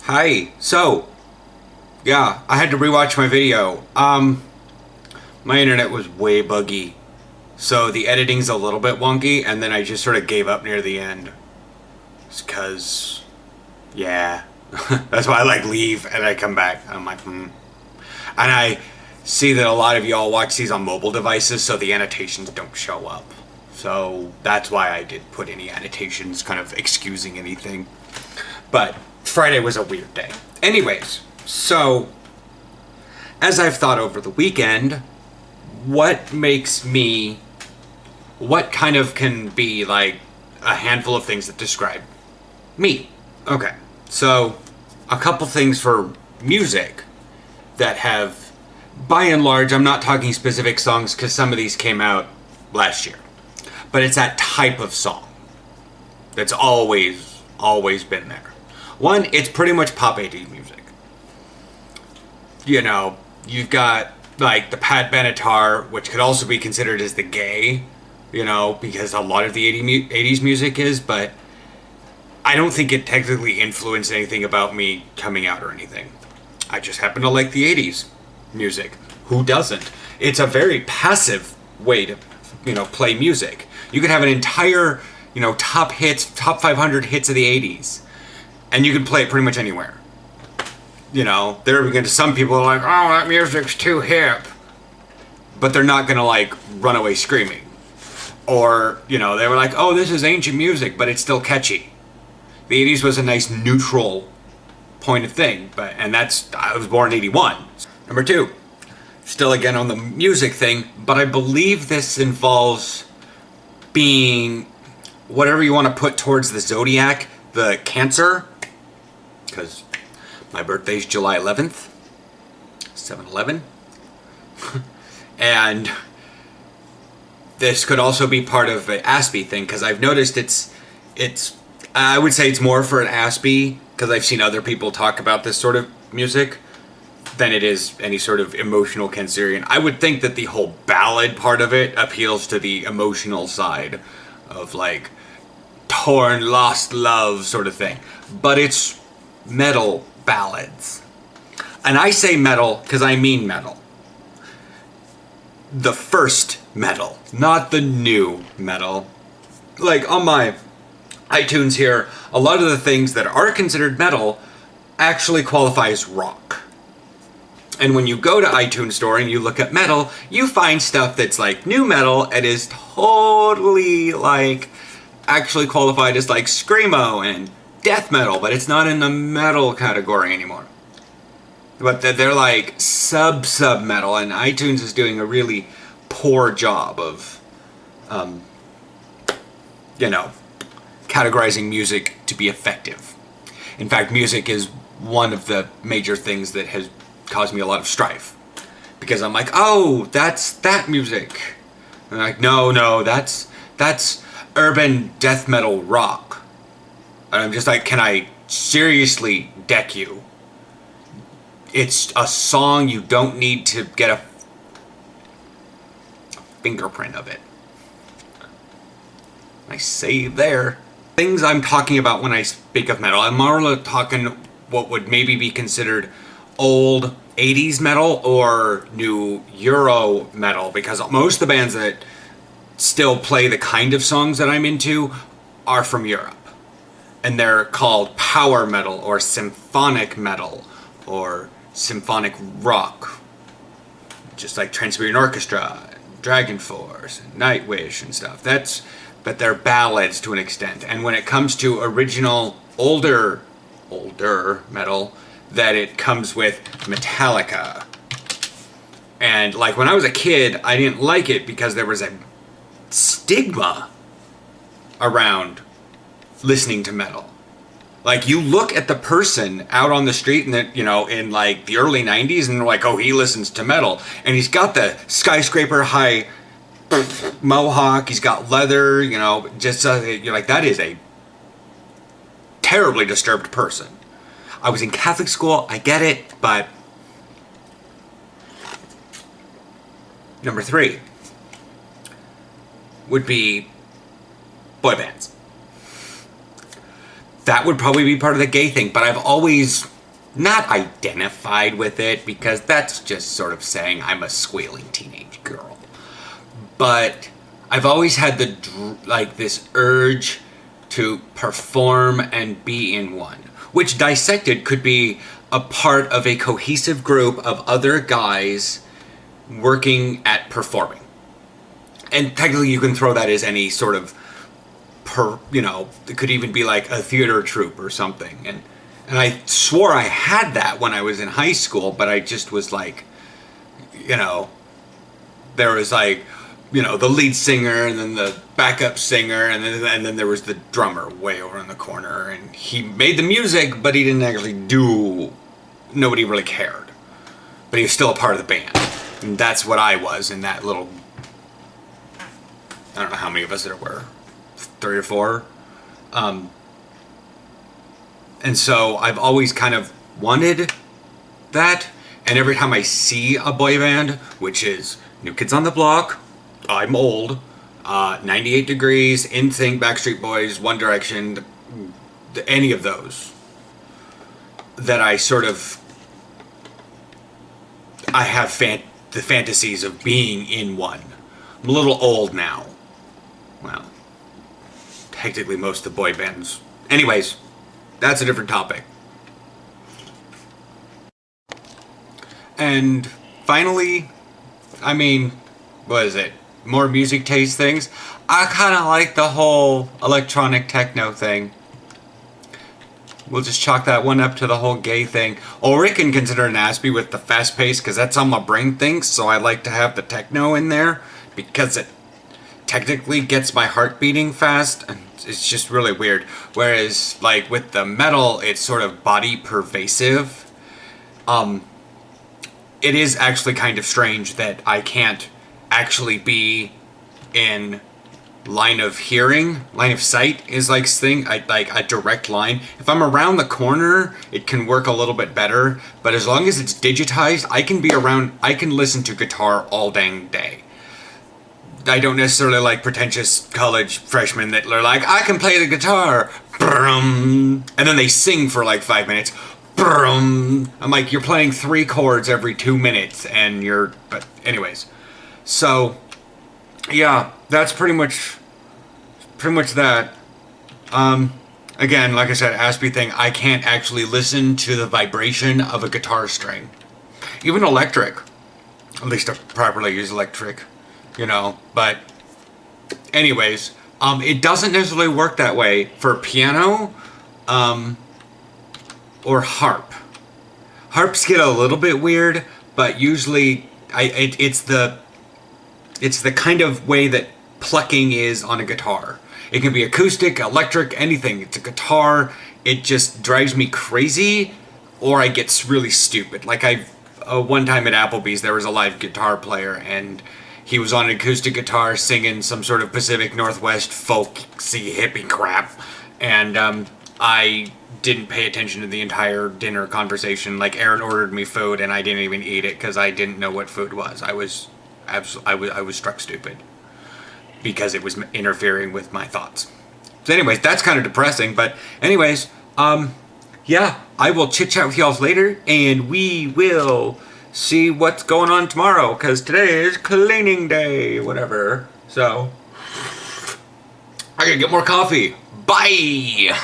Hi. So, yeah, I had to rewatch my video. My internet was way buggy. So the editing's a little bit wonky, and then I just sort of gave up near the end. It's cause, yeah. That's why I leave and I come back. I'm like, hmm. And I see that a lot of y'all watch these on mobile devices, so the annotations don't show up. So that's why I did put any annotations kind of excusing anything. But Friday was a weird day. Anyways, so as I've thought over the weekend, what makes me, what kind of can be like a handful of things that describe me? Okay, so a couple things for music that have, by and large, I'm not talking specific songs because some of these came out last year, but it's that type of song that's always been there. One, it's pretty much pop 80s music. You know, you've got like the Pat Benatar, which could also be considered as the gay, you know, because a lot of the 80s music is, but I don't think it technically influenced anything about me coming out or anything. I just happen to like the 80s music. Who doesn't? It's a very passive way to, play music. You could have an entire, top hits, top 500 hits of the 80s, and you can play it pretty much anywhere. There are going to some people are like, oh, that music's too hip. But they're not going to run away screaming. Or, they were like, oh, this is ancient music, but it's still catchy. The 80s was a nice neutral point of thing, I was born in 81. Number two, still again on the music thing, but I believe this involves being whatever you want to put towards the zodiac, the Cancer, because my birthday's July 11th, 7/11, and this could also be part of an Aspie thing, because I've noticed it's I would say it's more for an Aspie, because I've seen other people talk about this sort of music, than it is any sort of emotional Cancerian. I would think that the whole ballad part of it appeals to the emotional side of torn, lost love sort of thing. But it's metal ballads. And I say metal because I mean metal. The first metal, not the new metal. On my iTunes here, a lot of the things that are considered metal actually qualify as rock. And when you go to iTunes Store and you look at metal, you find stuff that's new metal and is totally actually qualified as screamo and death metal, but it's not in the metal category anymore. But they're sub metal, and iTunes is doing a really poor job of, categorizing music to be effective. In fact, music is one of the major things that has caused me a lot of strife, because I'm like, oh, that's that music. And I'm like, no, that's urban death metal rock. And I'm just like, can I seriously deck you? It's a song, you don't need to get a fingerprint of it. Nice save there. Things I'm talking about when I speak of metal, I'm more talking what would maybe be considered old 80s metal or new Euro metal, because most of the bands that still play the kind of songs that I'm into are from Europe. And they're called power metal or symphonic metal or symphonic rock. Just like Trans-Siberian Orchestra, Dragon Force, and Nightwish and stuff. But they're ballads to an extent. And when it comes to original older metal, that it comes with Metallica. And when I was a kid, I didn't like it because there was a stigma around listening to metal. You look at the person out on the street in the early 90s, and they're like, oh, he listens to metal. And he's got the skyscraper high mohawk, he's got leather, you're like, that is a terribly disturbed person. I was in Catholic school, I get it, but number three would be boy bands. that would probably be part of the gay thing, but I've always not identified with it because that's just sort of saying I'm a squealing teenage girl. But I've always had this urge to perform and be in one, which dissected could be a part of a cohesive group of other guys working at performing. And technically you can throw that as any sort of it could even be like a theater troupe or something. And I swore I had that when I was in high school, but I just was like, there was like, the lead singer and then the backup singer and then there was the drummer way over in the corner, and he made the music, but he didn't actually nobody really cared. But he was still a part of the band. And that's what I was in that little, I don't know how many of us there were, 3 or 4. And so I've always kind of wanted that. And every time I see a boy band, which is New Kids on the Block, I'm old, 98 Degrees, NSYNC, Backstreet Boys, One Direction, any of those, that I have the fantasies of being in one. I'm a little old now. Well, technically most of the boy bands. Anyways, that's a different topic. And finally, what is it? More music taste things. I kind of like the whole electronic techno thing. We'll just chalk that one up to the whole gay thing. Ulrich can consider an Aspie with the fast pace because that's how my brain thinks, so I like to have the techno in there because it technically gets my heart beating fast, and it's just really weird. Whereas, like, with the metal, it's sort of body pervasive. It is actually kind of strange that I can't actually be in line of sight is like thing, like a direct line. If I'm around the corner, it can work a little bit better, but as long as it's digitized, I can listen to guitar all dang day. I don't necessarily like pretentious college freshmen that are like, I can play the guitar, and then they sing for like 5 minutes. I'm like, you're playing 3 chords every 2 minutes, but anyways. So, yeah, that's pretty much that. Again, like I said, Aspie thing, I can't actually listen to the vibration of a guitar string. Even electric. At least to properly use electric, but anyways, it doesn't necessarily work that way for piano, or harp. Harps get a little bit weird, but usually it's the kind of way that plucking is on a guitar. It can be acoustic, electric, anything. It's a guitar. It just drives me crazy, or I get really stupid. Like one time at Applebee's, there was a live guitar player, and he was on an acoustic guitar singing some sort of Pacific Northwest folksy hippie crap, and I didn't pay attention to the entire dinner conversation. Like, Aaron ordered me food, and I didn't even eat it because I didn't know what food was. I was struck stupid because it was interfering with my thoughts. So anyways, that's kind of depressing, but anyways, yeah, I will chit chat with y'all later, and we will see what's going on tomorrow, because today is cleaning day, whatever. So I gotta get more coffee. Bye!